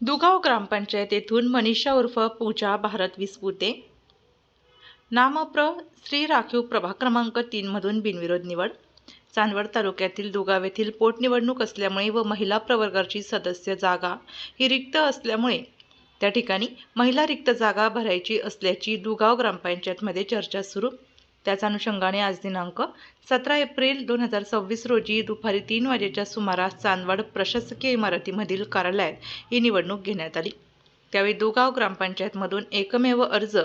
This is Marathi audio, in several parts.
दुगाव ग्रामपंचायत येथून मनीषा उर्फ पूजा भारत विस्पुते नामप्र श्री राखीव प्रभाग क्रमांक 3 मधून बिनविरोध निवड। चांदवड तालुक्यातील दुगाव येथील पोटनिवडणूक असल्यामुळे व महिला प्रवर्गाची सदस्य जागा ही रिक्त असल्यामुळे त्या ठिकाणी महिला रिक्त जागा भरायची असल्याची दुगाव ग्रामपंचायतमध्ये चर्चा सुरू। त्याच अनुषंगाने आज दिनांक 17 एप्रिल 2026 रोजी दुपारी 3 वाजेच्या सुमारास चांदवड प्रशासकीय इमारतीमधील कार्यालयात ही निवडणूक घेण्यात आली। त्यावेळी दुगाव ग्रामपंचायतमधून एकमेव अर्ज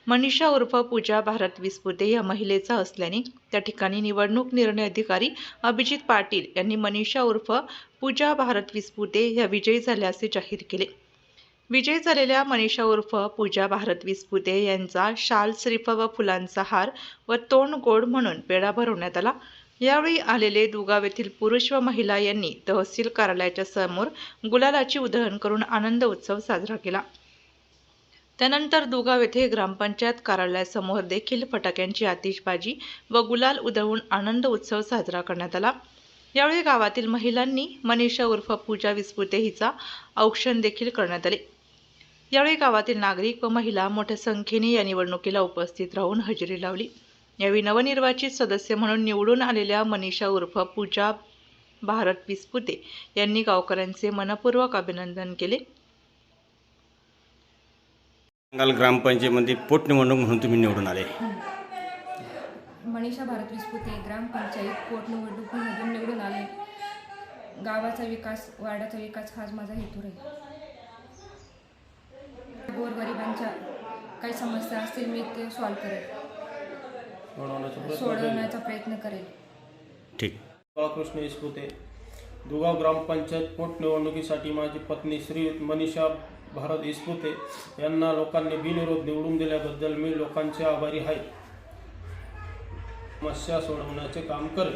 मनीषा उर्फ पूजा भारत विस्पुते या महिलेचा असल्याने त्या ठिकाणी निवडणूक निर्णय अधिकारी अभिजित पाटील यांनी मनीषा उर्फ पूजा भारत विस्पुते या विजयी झाल्याचे जाहीर केले। विजयी झालेल्या मनीषा उर्फ पूजा भारत विस्पुते यांचा शाल, श्रीफळ व फुलांचा हार व तोंड गोड म्हणून पेढा भरवण्यात आला। यावेळी आलेले दुगाव येथील पुरुष व महिला यांनी तहसील कार्यालयाच्या समोर गुलालाची उधळण करून आनंद उत्सव साजरा केला। त्यानंतर दुगाव येथे ग्रामपंचायत कार्यालयासमोर देखील फटाक्यांची आतिषबाजी व गुलाल उधळून आनंद उत्सव साजरा करण्यात आला। यावेळी गावातील महिलांनी मनीषा उर्फ पूजा विस्पुते हिचा औक्षण देखील करण्यात आले। यावेळी गावातील नागरिक व महिला मोठ्या संख्येने या निवडणुकीला उपस्थित राहून हजेरी लावली। यावेळी नवनिर्वाचित सदस्य म्हणून निवडून आलेल्या मनीषा उर्फ पूजा भारत विस्पुते यांनी गावकऱ्यांचे मनपूर्वक अभिनंदन केले। ग्रामपंचायतीमध्ये पोटनिवडणूक म्हणून तुम्ही निवडून आले। मनीषा भारत विस्पुते ग्रामपंचायत पोटनिवडणुकीमधून निवडून आले। गावाचा विकास, वार्डाचा विकास हाच माझा हेतू आहे। गोरगरिबांच्या काही समस्या असतील मी ते सॉल्व्ह करेल, सोडवण्याचा प्रयत्न करेल। ठीक। कृष्ण विस्पुते, दुगाव ग्रामपंचायत पोटनिवडणुकीसाठी माझी पत्नी श्री मनीषा भारत विस्पुते यांना लोकांनी बिनविरोध निवडून दिल्याबद्दल मी लोकांचे आभारी आहे। समस्या सोडवण्याचे काम करेल।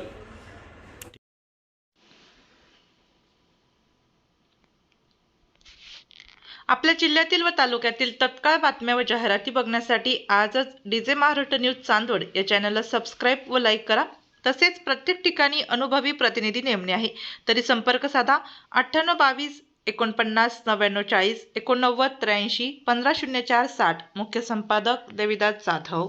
आपल्या जिल्ह्यातील व तालुक्यातील तत्काळ बातम्या व जाहिराती बघण्यासाठी आजच डीजे महाराष्ट्र न्यूज चांदवड या चॅनलला सबस्क्राईब व लाईक करा। तसेच प्रत्येक ठिकाणी अनुभवी प्रतिनिधी नेमणे आहे तरी संपर्क साधा 9822 49 99 40 89 83 1504 60। मुख्य संपादक देविदास जाधव।